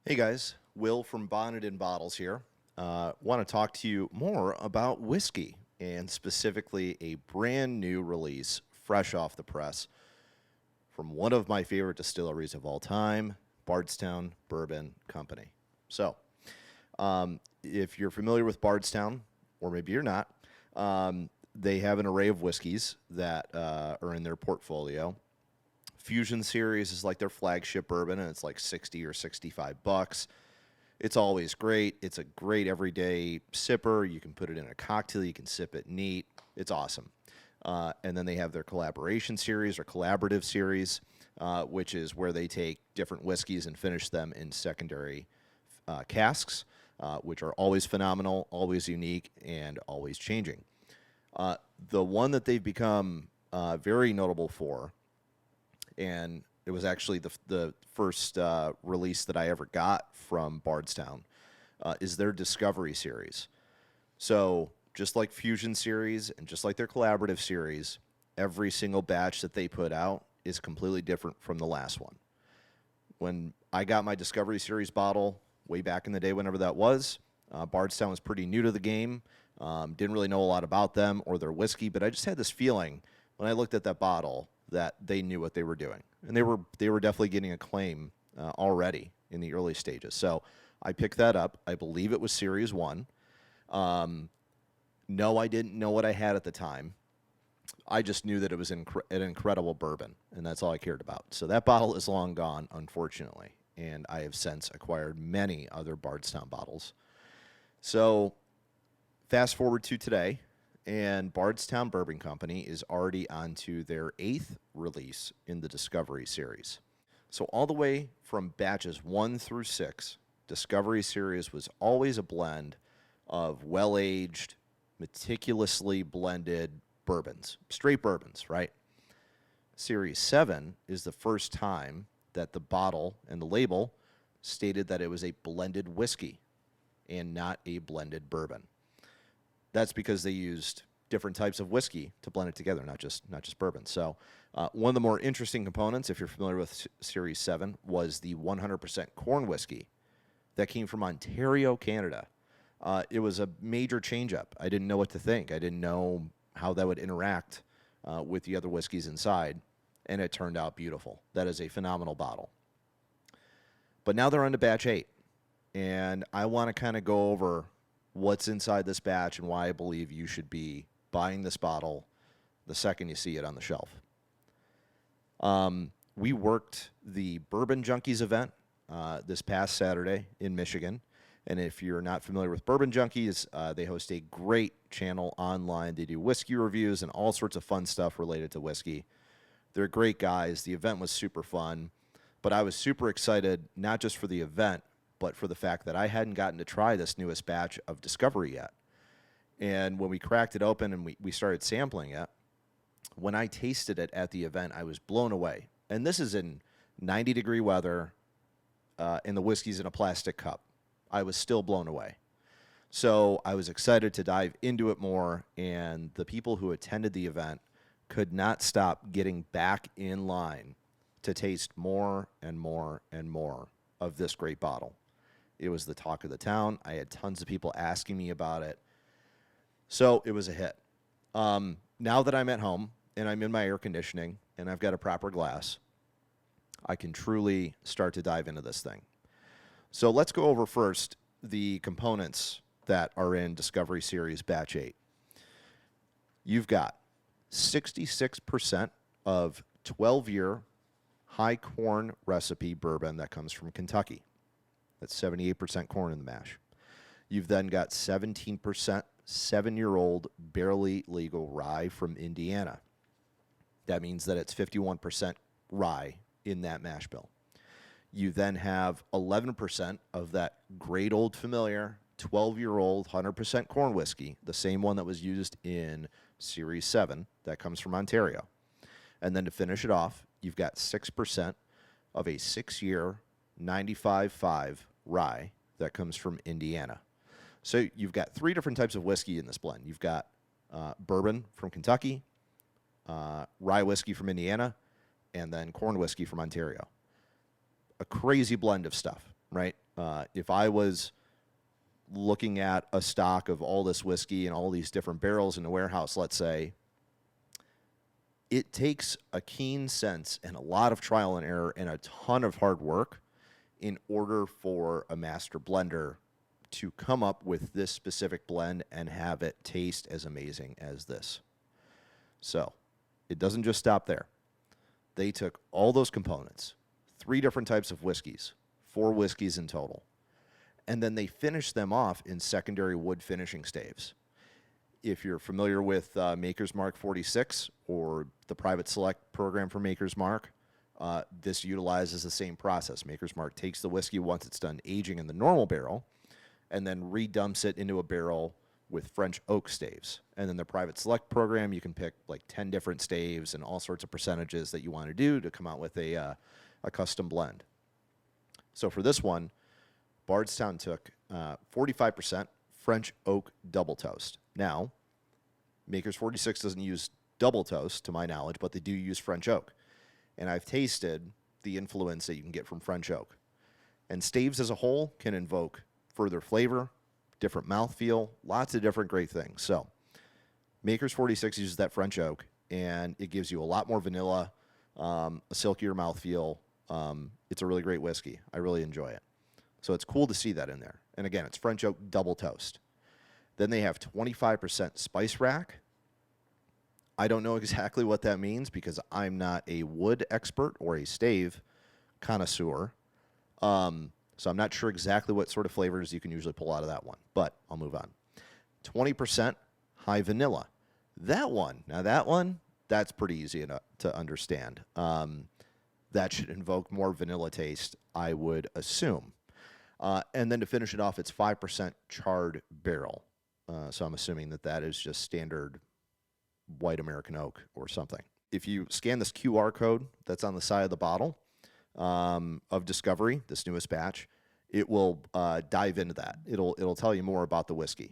Hey guys, Will from Bonnet and Bottles here. Want to talk to you more about whiskey and specifically a brand new release, fresh off the press, from one of my favorite distilleries of all time, Bardstown Bourbon Company. If you're familiar with Bardstown, or maybe you're not, they have an array of whiskeys that are in their portfolio. Fusion Series is like their flagship bourbon, and it's like 60 or 65 bucks. It's always great. It's a great everyday sipper. You can put it in a cocktail. You can sip it neat. It's awesome. And then they have their collaboration series or collaborative series, which is where they take different whiskeys and finish them in secondary casks, which are always phenomenal, always unique, and always changing. The one that they've become very notable for, and it was actually the first release that I ever got from Bardstown, is their Discovery series. So just like Fusion series and just like their collaborative series, every single batch that they put out is completely different from the last one. When I got my Discovery series bottle way back in the day, whenever that was, Bardstown was pretty new to the game. Didn't really know a lot about them or their whiskey, but I just had this feeling when I looked at that bottle that they knew what they were doing, and they were definitely getting acclaim already in the early stages. So I picked that up. I believe it was Series 1. No, I didn't know what I had at the time. I just knew that it was an incredible bourbon, and that's all I cared about. So that bottle is long gone, unfortunately, and I have since acquired many other Bardstown bottles. So fast forward to today, and Bardstown Bourbon Company is already on to their 8th release in the Discovery series. So all the way from batches 1 through 6, Discovery series was always a blend of well-aged, meticulously blended bourbons, straight bourbons, right? Series 7 is the first time that the bottle and the label stated that it was a blended whiskey and not a blended bourbon. That's because they used different types of whiskey to blend it together, not just bourbon. So one of the more interesting components, if you're familiar with Series 7, was the 100% corn whiskey that came from Ontario, Canada. It was a major change-up. I didn't know what to think. I didn't know how that would interact with the other whiskeys inside, and it turned out beautiful. That is a phenomenal bottle. But now they're on to batch 8, and I want to kind of go over what's inside this batch and why I believe you should be buying this bottle the second you see it on the shelf. We worked the Bourbon Junkies event this past Saturday in Michigan. And if you're not familiar with Bourbon Junkies, they host a great channel online. They do whiskey reviews and all sorts of fun stuff related to whiskey. They're great guys. The event was super fun. But I was super excited, not just for the event, but for the fact that I hadn't gotten to try this newest batch of Discovery yet. And when we cracked it open and we started sampling it, when I tasted it at the event, I was blown away. And this is in 90-degree weather, and the whiskey's in a plastic cup. I was still blown away. So I was excited to dive into it more, and the people who attended the event could not stop getting back in line to taste more and more and more of this great bottle. It was the talk of the town. I had tons of people asking me about it. So it was a hit. Now that I'm at home and I'm in my air conditioning and I've got a proper glass, I can truly start to dive into this thing. So let's go over first the components that are in Discovery Series Batch 8. You've got 66% of 12-year high corn recipe bourbon that comes from Kentucky. That's 78% corn in the mash. You've then got 17% 7-year-old barely legal rye from Indiana. That means that it's 51% rye in that mash bill. You then have 11% of that great old familiar 12-year-old 100% corn whiskey, the same one that was used in Series 7 that comes from Ontario. And then to finish it off, you've got 6% of a 6-year 95.5 rye that comes from Indiana. So you've got 3 different types of whiskey in this blend. You've got bourbon from Kentucky, rye whiskey from Indiana, and then corn whiskey from Ontario. A crazy blend of stuff, right? If I was looking at a stock of all this whiskey and all these different barrels in the warehouse, let's say, it takes a keen sense and a lot of trial and error and a ton of hard work in order for a master blender to come up with this specific blend and have it taste as amazing as this. So it doesn't just stop there. They took all those components, 3 different types of whiskeys, 4 whiskeys in total, and then they finished them off in secondary wood finishing staves. If you're familiar with Maker's Mark 46 or the private select program for Maker's Mark, this utilizes the same process. Maker's Mark takes the whiskey once it's done aging in the normal barrel and then redumps it into a barrel with French oak staves. And then the private select program, you can pick like 10 different staves and all sorts of percentages that you want to do to come out with a custom blend. So for this one, Bardstown took 45% French oak double toast. Now, Maker's 46 doesn't use double toast, to my knowledge, but they do use French oak. And I've tasted the influence that you can get from French oak. And staves as a whole can invoke further flavor, different mouthfeel, lots of different great things. So Maker's 46 uses that French oak, and it gives you a lot more vanilla, a silkier mouthfeel. It's a really great whiskey. I really enjoy it. So it's cool to see that in there. And again, it's French oak double toast. Then they have 25% spice rack. I don't know exactly what that means because I'm not a wood expert or a stave connoisseur. So I'm not sure exactly what sort of flavors you can usually pull out of that one, but I'll move on. 20% high vanilla. That one, that's pretty easy to understand. That should invoke more vanilla taste, I would assume. And then to finish it off, it's 5% charred barrel. So I'm assuming that is just standard white American oak or something. If you scan this QR code that's on the side of the bottle of Discovery, this newest batch, it will dive into that. It'll tell you more about the whiskey.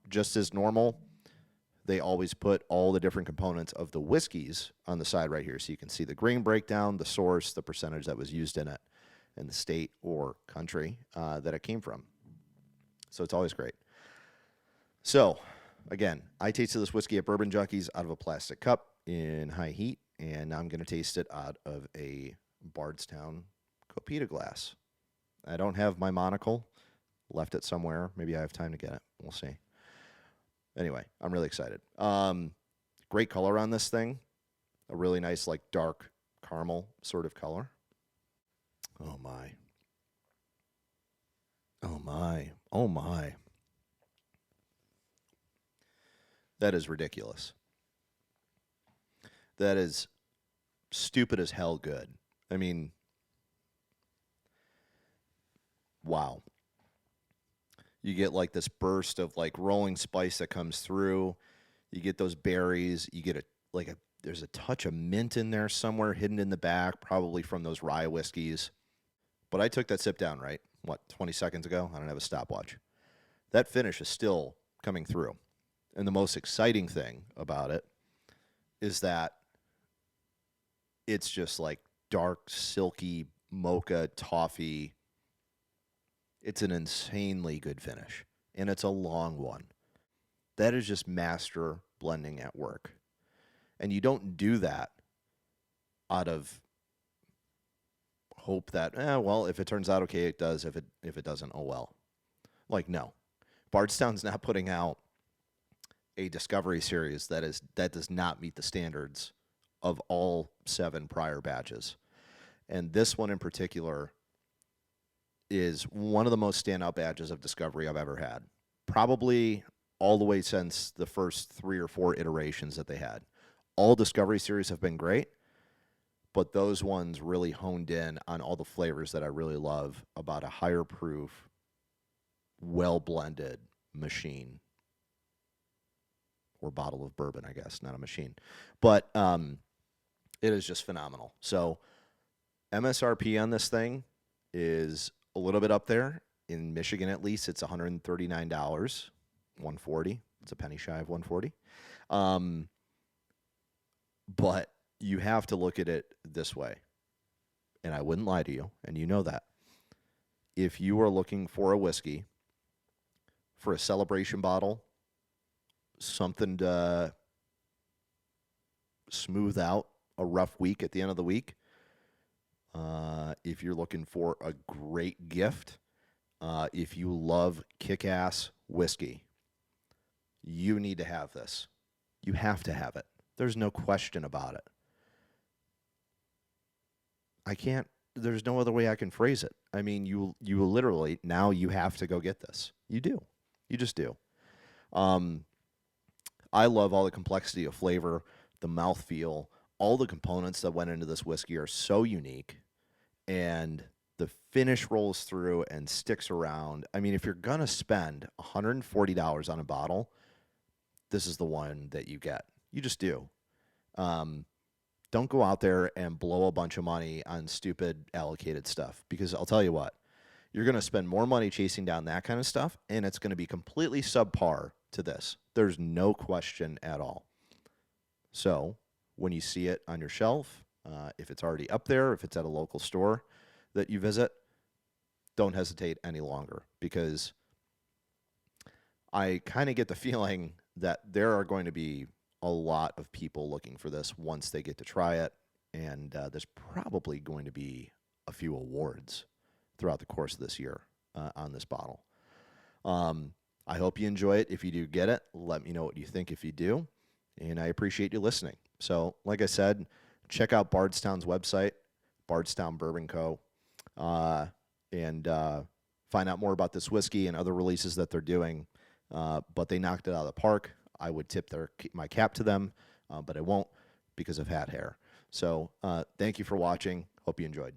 Just as normal, they always put all the different components of the whiskeys on the side right here, so you can see the grain breakdown, the source, the percentage that was used in it, and the state or country that it came from. So it's always great. So, again, I tasted this whiskey at Bourbon Junkies out of a plastic cup in high heat, and now I'm going to taste it out of a Bardstown Copita glass. I don't have my monocle. Left it somewhere. Maybe I have time to get it. We'll see. Anyway, I'm really excited. Great color on this thing. A really nice, like, dark caramel sort of color. Oh, my. Oh, my. Oh, my. That is ridiculous. That is stupid as hell good. I mean, wow. You get like this burst of like rolling spice that comes through. You get those berries. You get there's a touch of mint in there somewhere hidden in the back, probably from those rye whiskeys. But I took that sip down, right? 20 seconds ago? I don't have a stopwatch. That finish is still coming through. And the most exciting thing about it is that it's just like dark, silky, mocha, toffee. It's an insanely good finish, and it's a long one. That is just master blending at work. And you don't do that out of hope that, well, if it turns out okay, it does. If it doesn't, oh well. Like, no. Bardstown's not putting out a Discovery series that does not meet the standards of all 7 prior batches. And this one in particular is one of the most standout batches of Discovery I've ever had. Probably all the way since the first 3 or 4 iterations that they had. All Discovery series have been great, but those ones really honed in on all the flavors that I really love about a higher proof, well-blended machine. Or bottle of bourbon, I guess, not a machine. But it is just phenomenal. So MSRP on this thing is a little bit up there. In Michigan, at least, it's $139, $140. It's a penny shy of $140. But you have to look at it this way. And I wouldn't lie to you, and you know that. if you are looking for a whiskey for a celebration bottle, something to smooth out a rough week at the end of the week, if you're looking for a great gift, if you love kick-ass whiskey, you need to have this. You have to have it. There's no question about it. There's no other way I can phrase it. I mean, you literally, now you have to go get this. You do. You just do. I love all the complexity of flavor, the mouthfeel, all the components that went into this whiskey are so unique, and the finish rolls through and sticks around. I mean, if you're going to spend $140 on a bottle, this is the one that you get. You just do. Don't go out there and blow a bunch of money on stupid allocated stuff, because I'll tell you what, you're going to spend more money chasing down that kind of stuff, and it's going to be completely subpar to this. There's no question at all. So when you see it on your shelf, if it's already up there, if it's at a local store that you visit, don't hesitate any longer, because I kind of get the feeling that there are going to be a lot of people looking for this once they get to try it, and there's probably going to be a few awards throughout the course of this year on this bottle. I hope you enjoy it. If you do get it, let me know what you think if you do, and I appreciate you listening. So, like I said, check out Bardstown's website, Bardstown Bourbon Co., and find out more about this whiskey and other releases that they're doing. But they knocked it out of the park. I would tip my cap to them, but I won't because of hat hair. So thank you for watching. Hope you enjoyed.